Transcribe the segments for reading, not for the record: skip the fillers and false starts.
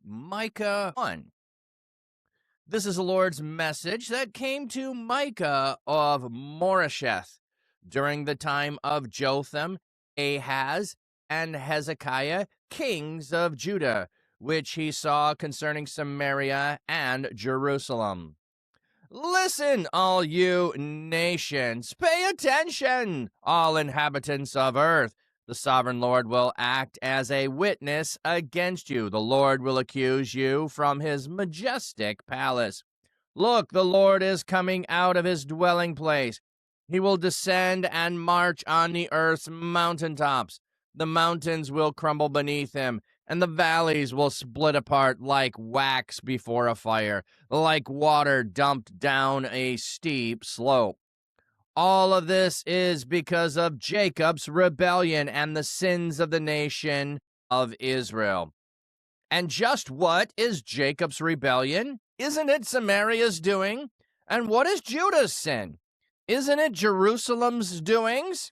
Micah 1. This is the Lord's message that came to Micah of Moresheth during the time of Jotham, Ahaz, and Hezekiah, kings of Judah, which he saw concerning Samaria and Jerusalem. Listen, all you nations, pay attention, all inhabitants of earth. The sovereign Lord will act as a witness against you. The Lord will accuse you from his majestic palace. Look, the Lord is coming out of his dwelling place. He will descend and march on the earth's mountaintops. The mountains will crumble beneath him, and the valleys will split apart like wax before a fire, like water dumped down a steep slope. All of this is because of Jacob's rebellion and the sins of the nation of Israel. And just what is Jacob's rebellion? Isn't it Samaria's doing? And what is Judah's sin? Isn't it Jerusalem's doings?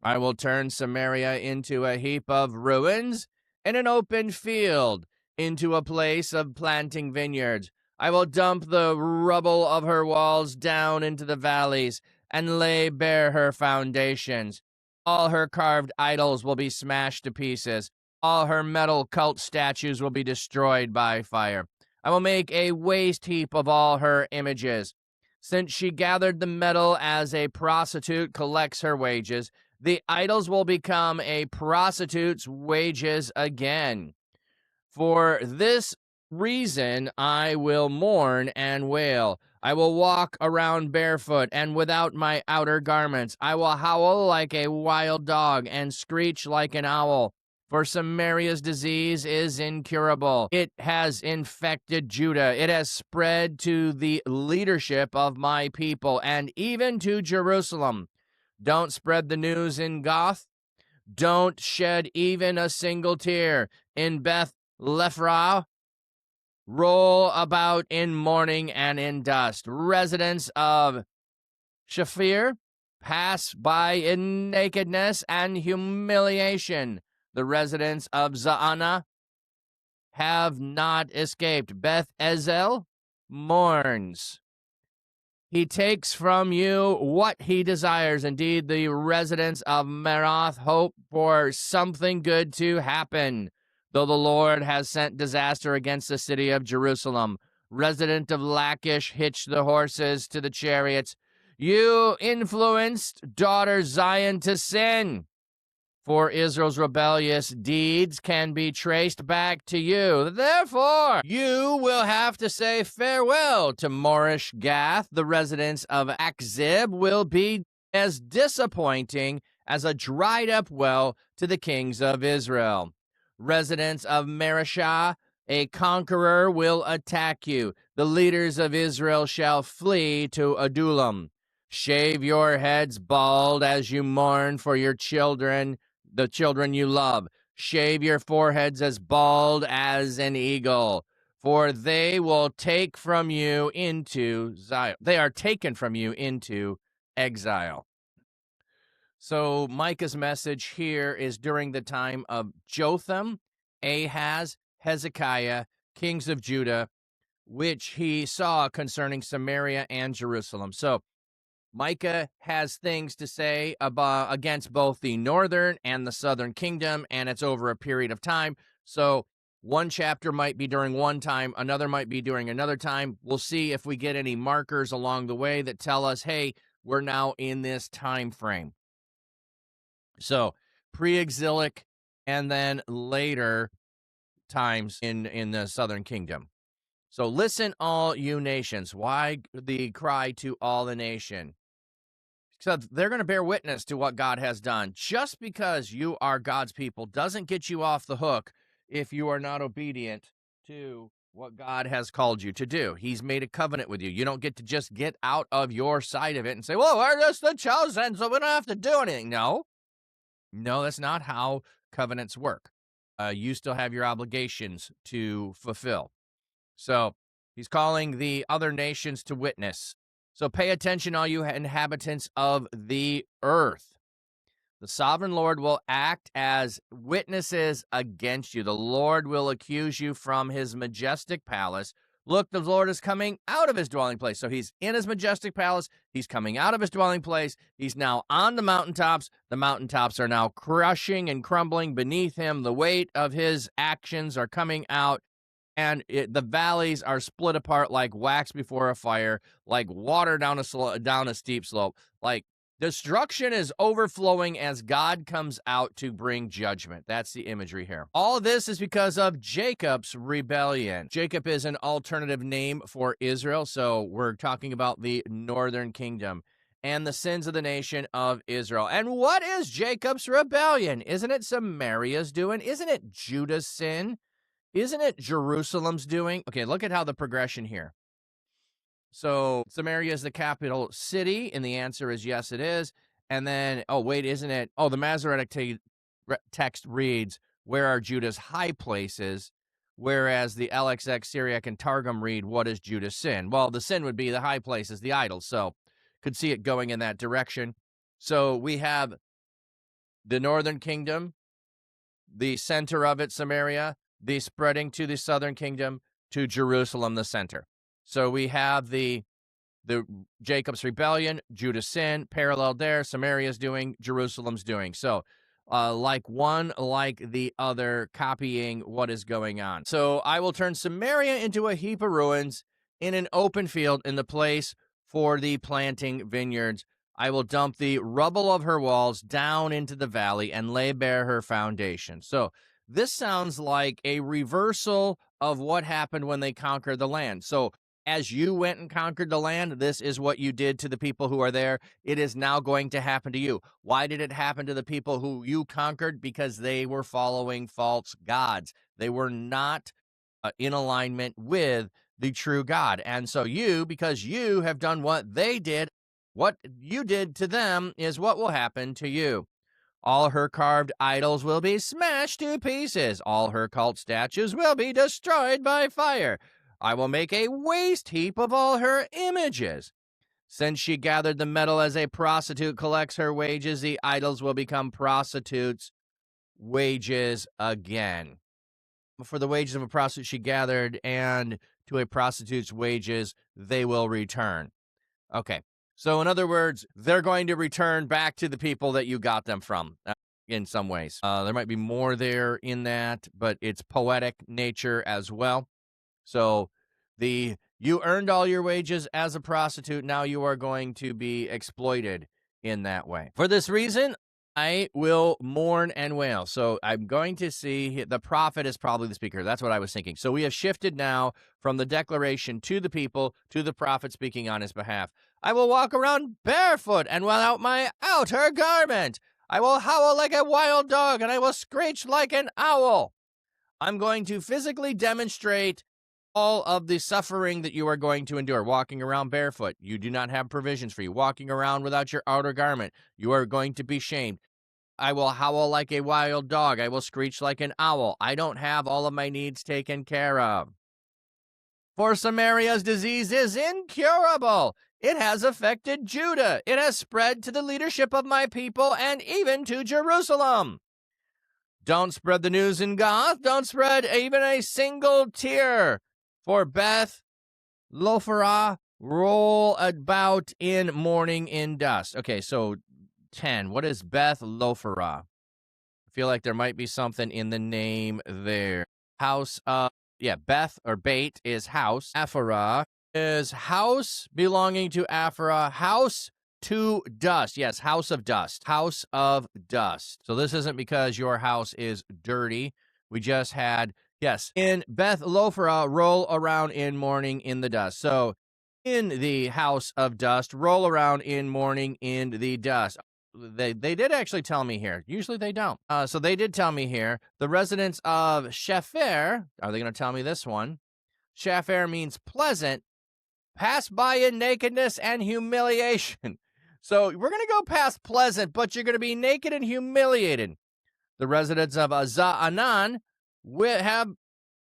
I will turn Samaria into a heap of ruins, and an open field into a place of planting vineyards. I will dump the rubble of her walls down into the valleys and lay bare her foundations. All her carved idols will be smashed to pieces. All her metal cult statues will be destroyed by fire. I will make a waste heap of all her images. Since she gathered the metal as a prostitute collects her wages, the idols will become a prostitute's wages again. For this reason I will mourn and wail. I will walk around barefoot and without my outer garments. I will howl like a wild dog and screech like an owl. For Samaria's disease is incurable. It has infected Judah. It has spread to the leadership of my people and even to Jerusalem. Don't spread the news in Goth. Don't shed even a single tear in Beth Lephrah. Roll about in mourning and in dust. Residents of Shaphir, pass by in nakedness and humiliation. The residents of Zaanah have not escaped. Beth Ezel mourns. He takes from you what he desires. Indeed, the residents of Merath hope for something good to happen, though the Lord has sent disaster against the city of Jerusalem. Resident of Lachish, hitch the horses to the chariots. You influenced daughter Zion to sin. For Israel's rebellious deeds can be traced back to you. Therefore, you will have to say farewell to Morish Gath. The residents of Akzib will be as disappointing as a dried-up well to the kings of Israel. Residents of Mareshah, a conqueror will attack you. The leaders of Israel shall flee to Adullum. Shave your heads bald as you mourn for your children, the children you love. Shave your foreheads as bald as an eagle, for they will take from you into Zion. They are taken from you into exile. So Micah's message here is during the time of Jotham, Ahaz, Hezekiah, kings of Judah, which he saw concerning Samaria and Jerusalem. So Micah has things to say about against both the northern and the southern kingdom, and it's over a period of time. So one chapter might be during one time, another might be during another time. We'll see if we get any markers along the way that tell us, hey, we're now in this time frame. So pre-exilic and then later times in the southern kingdom. So listen, all you nations. Why the cry to all the nation? So they're going to bear witness to what God has done. Just because you are God's people doesn't get you off the hook if you are not obedient to what God has called you to do. He's made a covenant with you. You don't get to just get out of your side of it and say, well, we're just the chosen, so we don't have to do anything. No, that's not how covenants work. You still have your obligations to fulfill. So he's calling the other nations to witness. So pay attention, all you inhabitants of the earth. The sovereign Lord will act as witnesses against you. The Lord will accuse you from his majestic palace. Look, the Lord is coming out of his dwelling place. So he's in his majestic palace. He's coming out of his dwelling place. He's now on the mountaintops. The mountaintops are now crushing and crumbling beneath him. The weight of his actions are coming out. And the valleys are split apart like wax before a fire, like water down a steep slope. Like destruction is overflowing as God comes out to bring judgment. That's the imagery here. All of this is because of Jacob's rebellion. Jacob is an alternative name for Israel, so we're talking about the northern kingdom and the sins of the nation of Israel. And what is Jacob's rebellion? Isn't it Samaria's doing? Isn't it Judah's sin? Isn't it Jerusalem's doing? Okay, look at how the progression here. So Samaria is the capital city, and the answer is yes, it is. And then, oh, wait, isn't it? Oh, the Masoretic text reads, where are Judah's high places? Whereas the LXX, Syriac, and Targum read, what is Judah's sin? Well, the sin would be the high places, the idols. So could see it going in that direction. So we have the northern kingdom, the center of it, Samaria, the spreading to the southern kingdom, to Jerusalem, the center. So we have the Jacob's rebellion, Judah's sin, paralleled there, Samaria's doing, Jerusalem's doing. So like one, like the other, copying what is going on. So I will turn Samaria into a heap of ruins in an open field in the place for the planting vineyards. I will dump the rubble of her walls down into the valley and lay bare her foundation. So this sounds like a reversal of what happened when they conquered the land. So as you went and conquered the land, this is what you did to the people who are there. It is now going to happen to you. Why did it happen to the people who you conquered? Because they were following false gods. They were not in alignment with the true God. And so you, because you have done what they did, what you did to them is what will happen to you. All her carved idols will be smashed to pieces. All her cult statues will be destroyed by fire. I will make a waste heap of all her images. Since she gathered the metal as a prostitute collects her wages, the idols will become prostitutes' wages again. For the wages of a prostitute she gathered, and to a prostitute's wages they will return. Okay. So in other words, they're going to return back to the people that you got them from in some ways. There might be more there in that, but it's poetic nature as well. So you earned all your wages as a prostitute. Now you are going to be exploited in that way. For this reason, I will mourn and wail. So I'm going to see the prophet is probably the speaker. That's what I was thinking. So we have shifted now from the declaration to the people to the prophet speaking on his behalf. I will walk around barefoot and without my outer garment. I will howl like a wild dog and I will screech like an owl. I'm going to physically demonstrate all of the suffering that you are going to endure. Walking around barefoot, you do not have provisions for you. Walking around without your outer garment, you are going to be shamed. I will howl like a wild dog. I will screech like an owl. I don't have all of my needs taken care of. For Samaria's disease is incurable. It has affected Judah. It has spread to the leadership of my people and even to Jerusalem. Don't spread the news in Gath. Don't spread even a single tear. For Beth Lopharah roll about in mourning in dust. Okay, so 10. What is Beth Lopharah? I feel like there might be something in the name there. House of, Beth or Bait is house. Apharah is house belonging to Apharah. House to dust. Yes, house of dust. House of dust. So this isn't because your house is dirty. We just had, in Beth Lopharah, roll around in mourning in the dust. So in the house of dust, roll around in mourning in the dust. They did actually tell me here. Usually they don't. So they did tell me here. The residents of Shepher, are they going to tell me this one? Shepher means pleasant. Pass by in nakedness and humiliation. So we're going to go past pleasant, but you're going to be naked and humiliated. The residents of Za'anan have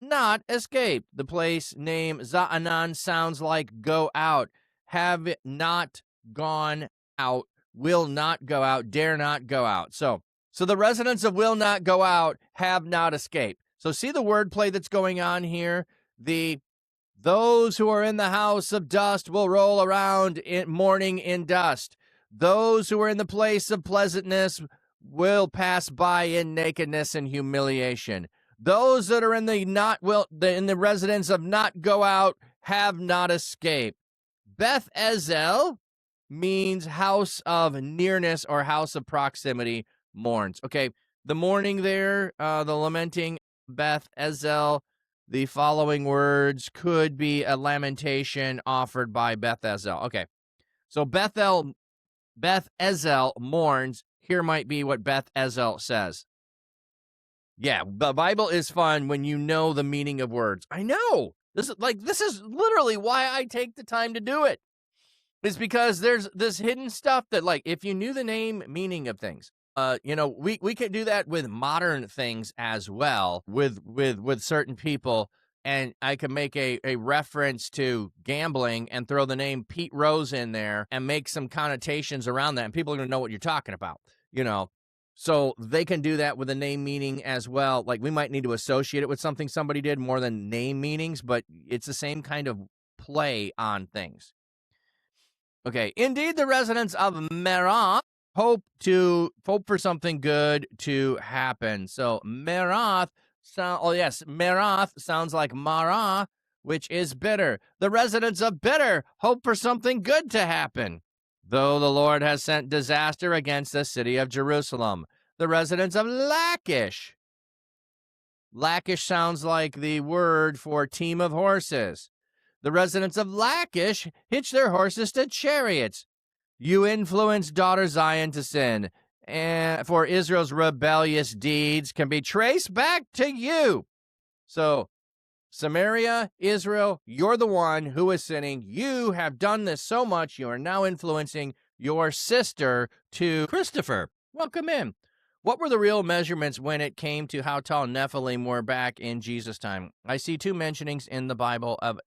not escaped. The place name Za'anan sounds like go out. Have not gone out will not go out, dare not go out. So the residents of will not go out have not escaped. So see the wordplay that's going on here? Those who are in the house of dust will roll around in mourning in dust. Those who are in the place of pleasantness will pass by in nakedness and humiliation. Those that are in the residence of not go out have not escaped. Beth Ezel means house of nearness or house of proximity mourns. Okay, the mourning there, the lamenting Beth Ezel, the following words could be a lamentation offered by Beth Ezel. Okay, so Beth Ezel mourns. Here might be what Beth Ezel says. Yeah, the Bible is fun when you know the meaning of words. I know. This is literally why I take the time to do it. It's because there's this hidden stuff that, like, if you knew the meaning of things, we can do that with modern things as well, with certain people, and I can make a reference to gambling and throw the name Pete Rose in there and make some connotations around that, and people are going to know what you're talking about, So they can do that with a name meaning as well. Like, we might need to associate it with something somebody did more than name meanings, but it's the same kind of play on things. Okay, indeed, the residents of Merath hope for something good to happen. So Merath sounds like Mara, which is bitter. The residents of bitter hope for something good to happen. Though the Lord has sent disaster against the city of Jerusalem. The residents of Lachish. Lachish sounds like the word for team of horses. The residents of Lachish hitch their horses to chariots. You influence daughter Zion to sin, and for Israel's rebellious deeds can be traced back to you. So, Samaria, Israel, you're the one who is sinning. You have done this so much, you are now influencing your sister to Christopher. Welcome in. What were the real measurements when it came to how tall Nephilim were back in Jesus' time? I see two mentionings in the Bible of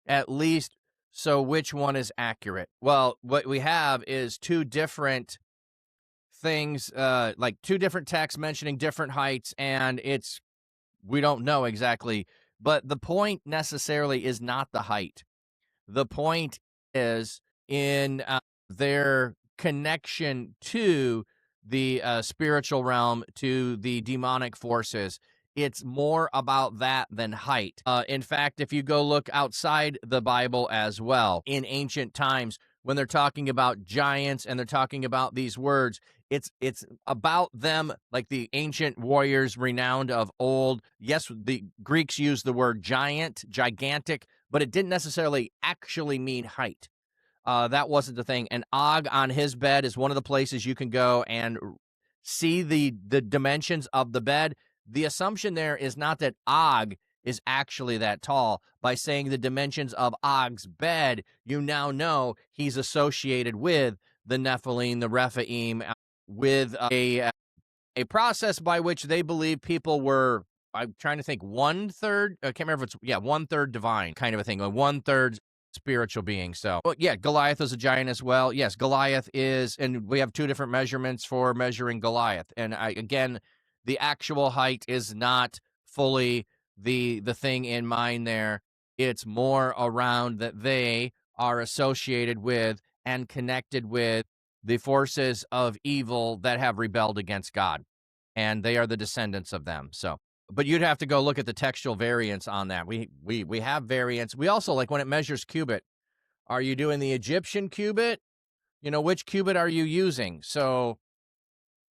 at least, so which one is accurate? Well, what we have is two different things, like two different texts mentioning different heights, and we don't know exactly. But the point necessarily is not the height. The point is in their connection to the spiritual realm, to the demonic forces. It's more about that than height. In fact, if you go look outside the Bible as well, in ancient times, when they're talking about giants and they're talking about these words, it's about them, like the ancient warriors renowned of old. Yes, the Greeks used the word gigantic, but it didn't necessarily actually mean height. That wasn't the thing. And Og on his bed is one of the places you can go and see the dimensions of the bed. The assumption there is not that Og is actually that tall. By saying the dimensions of Og's bed, you now know he's associated with the Nephilim, the Rephaim, with a process by which they believe people were, I'm trying to think, 1/3, I can't remember if it's, 1/3 divine kind of a thing, a 1/3 spiritual being. So, Goliath is a giant as well. Yes, Goliath is, and we have two different measurements for measuring Goliath. And again, the actual height is not fully the thing in mind there. It's more around that they are associated with and connected with the forces of evil that have rebelled against God, and they are the descendants of them. So, but you'd have to go look at the textual variants on that. We have variants. We also, like when it measures cubit, are you doing the Egyptian cubit? Which cubit are you using? So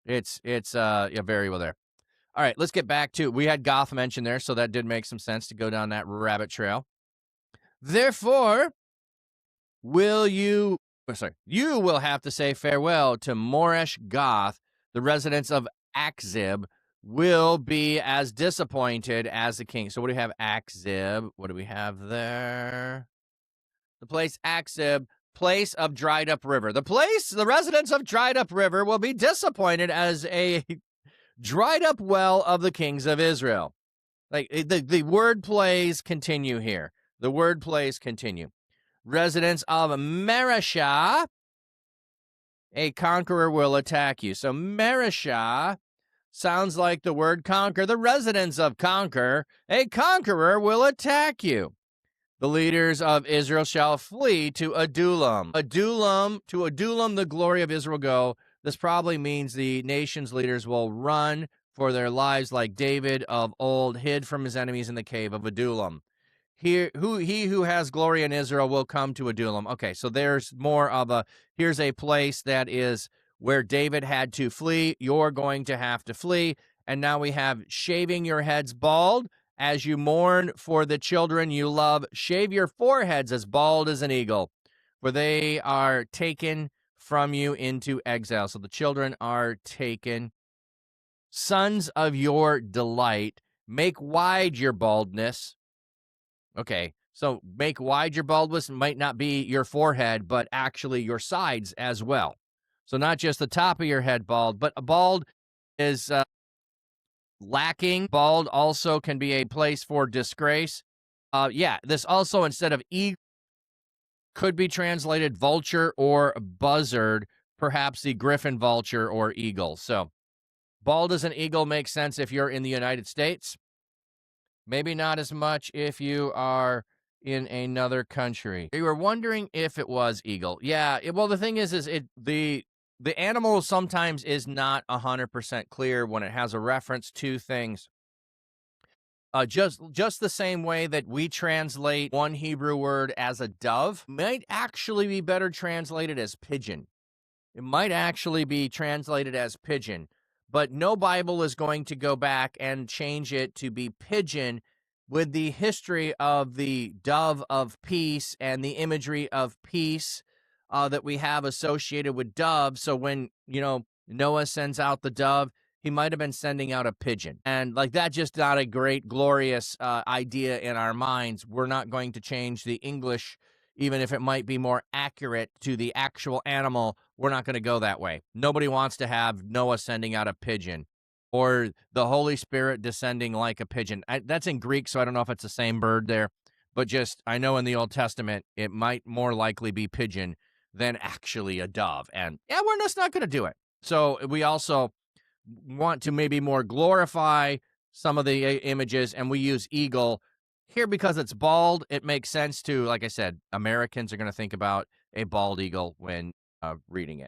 it's a variable there. All right, let's get back to, we had Goth mentioned there, so that did make some sense to go down that rabbit trail. Therefore, you will have to say farewell to Moresh Goth. The residents of Akzib will be as disappointed as the king. So what do we have? Akzib. What do we have there? The place Akzib, place of dried up river. The residents of dried up river will be disappointed as a dried up well of the kings of Israel. Like the word plays continue here. The word plays continue. Residents of Mareshah A conqueror will attack you. So Marishah sounds like the word conquer. The residents of conquer. A conqueror will attack you. The leaders of Israel shall flee to Adullum. To Adullum, the glory of Israel go. This probably means the nation's leaders will run for their lives like David of old hid from his enemies in the cave of Adullum. He who has glory in Israel will come to Adullum. Okay, so there's more of here's a place that is where David had to flee. You're going to have to flee. And now we have shaving your heads bald. As you mourn for the children you love, shave your foreheads as bald as an eagle, for they are taken from you into exile. So the children are taken. Sons of your delight, make wide your baldness. Okay, so make wide your baldness might not be your forehead, but actually your sides as well. So not just the top of your head bald, but a bald is lacking. Bald also can be a place for disgrace. This also, instead of eagle, could be translated vulture or buzzard, perhaps the griffin vulture or eagle. So bald as an eagle makes sense if you're in the United States. Maybe not as much if you are in another country. You were wondering if it was eagle. Yeah, well, the thing is the animal sometimes is not 100% clear when it has a reference to things. Just the same way that we translate one Hebrew word as a dove might actually be better translated as pigeon. It might actually be translated as pigeon, but no Bible is going to go back and change it to be pigeon with the history of the dove of peace and the imagery of peace that we have associated with doves. So when, Noah sends out the dove, he might have been sending out a pigeon. And like that's just not a great, glorious idea in our minds. We're not going to change the English, even if it might be more accurate to the actual animal. We're not going to go that way. Nobody wants to have Noah sending out a pigeon or the Holy Spirit descending like a pigeon. That's in Greek, so I don't know if it's the same bird there. But just, I know in the Old Testament, it might more likely be pigeon than actually a dove. And yeah, we're just not going to do it. So we also want to maybe more glorify some of the images, and we use eagle here because it's bald. It makes sense to, like I said, Americans are going to think about a bald eagle when reading it.